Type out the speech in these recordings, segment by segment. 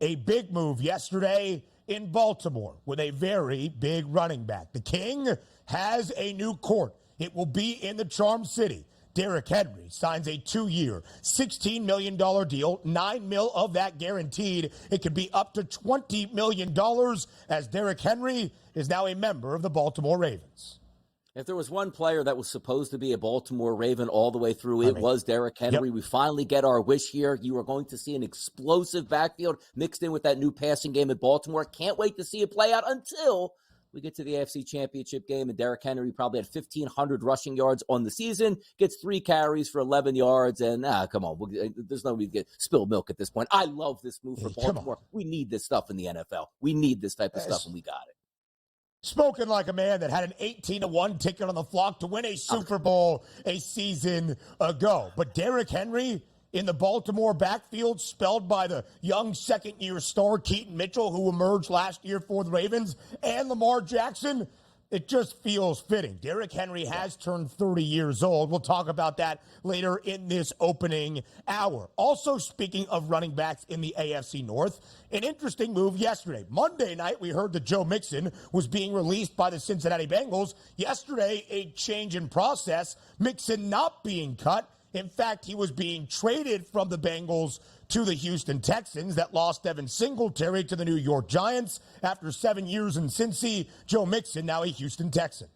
A big move yesterday in Baltimore with a very big running back. The King has a new court. It will be in the Charm City. Derrick Henry signs a 2-year, $16 million deal, $9 million of that guaranteed. It could be up to $20 million as Derrick Henry is now a member of the Baltimore Ravens. If there was one player that was supposed to be a Baltimore Raven all the way through, it was Derrick Henry. Yep. We finally get our wish here. You are going to see an explosive backfield mixed in with that new passing game at Baltimore. Can't wait to see it play out until we get to the AFC Championship game, and Derrick Henry probably had 1,500 rushing yards on the season, gets 3 carries for 11 yards, and come on, there's no need to get spilled milk at this point. I love this move for Baltimore. We need this stuff in the NFL. We need this type of stuff, and we got it. Spoken like a man that had an 18-1 ticket on the flock to win a Super Bowl a season ago. But Derrick Henry in the Baltimore backfield, spelled by the young second-year star Keaton Mitchell, who emerged last year for the Ravens, and Lamar Jackson, it just feels fitting. Derrick Henry has turned 30 years old. We'll talk about that later in this opening hour. Also, speaking of running backs in the AFC North, an interesting move yesterday. Monday night, we heard that Joe Mixon was being released by the Cincinnati Bengals. Yesterday, a change in process, Mixon not being cut. In fact, he was being traded from the Bengals to the Houston Texans that lost Devin Singletary to the New York Giants. After 7 years in Cincy, Joe Mixon now a Houston Texan.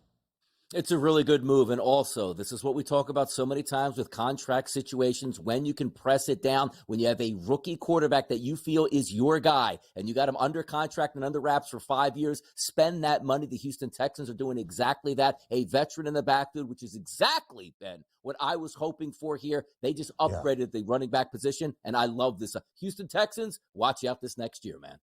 It's a really good move, and also, this is what we talk about so many times with contract situations, when you can press it down, when you have a rookie quarterback that you feel is your guy, and you got him under contract and under wraps for 5 years, spend that money. The Houston Texans are doing exactly that. A veteran in the backfield, which is exactly, Ben, what I was hoping for here. They just upgraded the running back position, and I love this. Houston Texans, watch out this next year, man.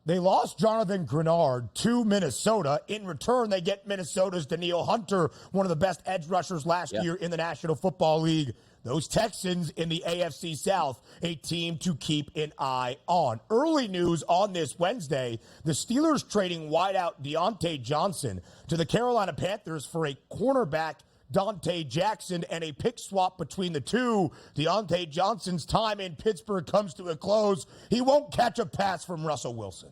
They lost Jonathan Grenard to Minnesota. In return, they get Minnesota's Danielle Hunter, one of the best edge rushers last year in the National Football League. Those Texans in the AFC South, a team to keep an eye on. Early news on this Wednesday, the Steelers trading wideout Diontae Johnson to the Carolina Panthers for a cornerback, Diontae Jackson, and a pick swap between the two. Diontae Johnson's time in Pittsburgh comes to a close. He won't catch a pass from Russell Wilson.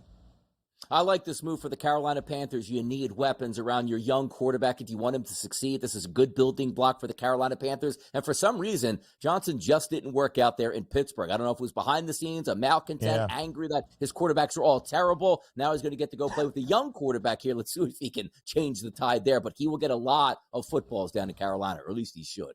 I like this move for the Carolina Panthers. You need weapons around your young quarterback if you want him to succeed. This is a good building block for the Carolina Panthers. And for some reason, Johnson just didn't work out there in Pittsburgh. I don't know if it was behind the scenes, a malcontent, angry that his quarterbacks are all terrible. Now he's going to get to go play with the young quarterback here. Let's see if he can change the tide there. But he will get a lot of footballs down in Carolina, or at least he should.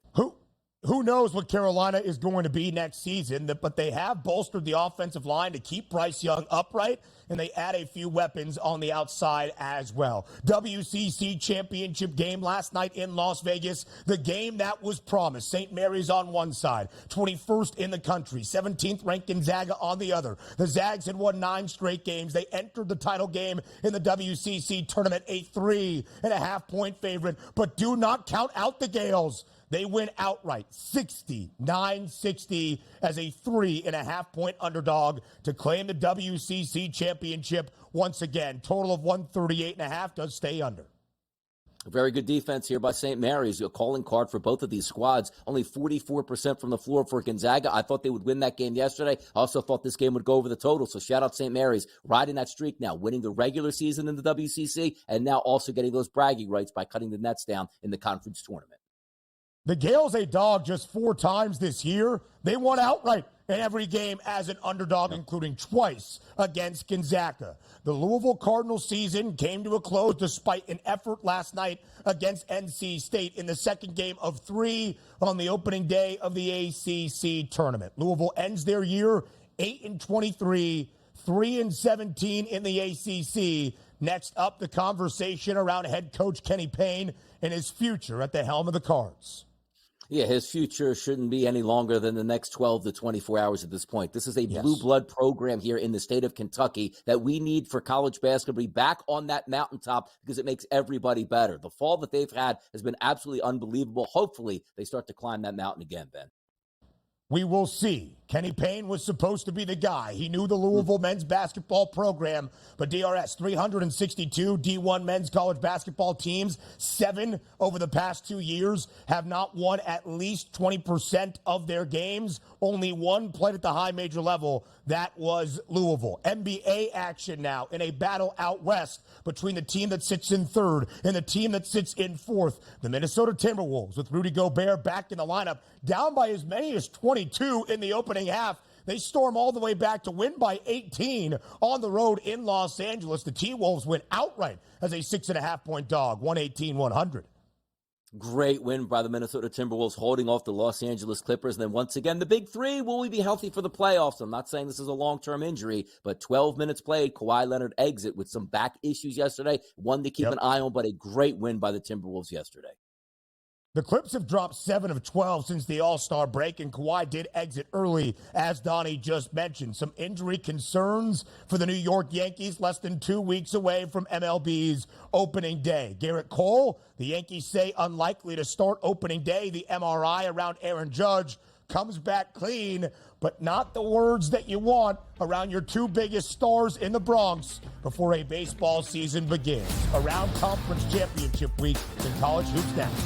Who knows what Carolina is going to be next season, but they have bolstered the offensive line to keep Bryce Young upright, and they add a few weapons on the outside as well. WCC championship game last night in Las Vegas, the game that was promised. St. Mary's on one side, 21st in the country, 17th ranked Gonzaga on the other. The Zags had won 9 straight games. They entered the title game in the WCC tournament a 3.5-point favorite, but do not count out the Gales. They win outright, 69-60 as a 3.5-point underdog to claim the WCC championship once again. Total of 138.5 does stay under. Very good defense here by St. Mary's. A calling card for both of these squads. Only 44% from the floor for Gonzaga. I thought they would win that game yesterday. I also thought this game would go over the total. So shout out St. Mary's, riding that streak now, winning the regular season in the WCC, and now also getting those bragging rights by cutting the nets down in the conference tournament. The Gales a dog just 4 times this year. They won outright in every game as an underdog, including twice against Gonzaga. The Louisville Cardinals season came to a close despite an effort last night against NC State in the second game of 3 on the opening day of the ACC tournament. Louisville ends their year 8-23, 3-17 in the ACC. Next up, the conversation around head coach Kenny Payne and his future at the helm of the Cards. Yeah, his future shouldn't be any longer than the next 12 to 24 hours at this point. This is a blue blood program here in the state of Kentucky that we need for college basketball to be back on that mountaintop because it makes everybody better. The fall that they've had has been absolutely unbelievable. Hopefully, they start to climb that mountain again, Ben. We will see Kenny Payne was supposed to be the guy. He knew the Louisville men's basketball program, but DRS, 362 D1 men's college basketball teams, 7 over the past 2 years, have not won at least 20% of their games. Only 1 played at the high major level. That was Louisville. NBA action now in a battle out west between the team that sits in 3rd and the team that sits in 4th. The Minnesota Timberwolves, with Rudy Gobert back in the lineup, down by as many as 22 in the opening half. They storm all the way back to win by 18 on the road in Los Angeles. The T-Wolves win outright as a 6.5-point dog, 118-100. Great win by the Minnesota Timberwolves, holding off the Los Angeles Clippers. And then once again, the big three, will we be healthy for the playoffs? I'm not saying this is a long-term injury, but 12 minutes played, Kawhi Leonard exit with some back issues yesterday. One to keep an eye on, but a great win by the Timberwolves yesterday. The Clips have dropped 7 of 12 since the All-Star break, and Kawhi did exit early, as Donnie just mentioned. Some injury concerns for the New York Yankees, less than 2 weeks away from MLB's opening day. Gerrit Cole, the Yankees say unlikely to start opening day. The MRI around Aaron Judge comes back clean, but not the words that you want around your 2 biggest stars in the Bronx before a baseball season begins. Around Conference Championship Week in college hoops next.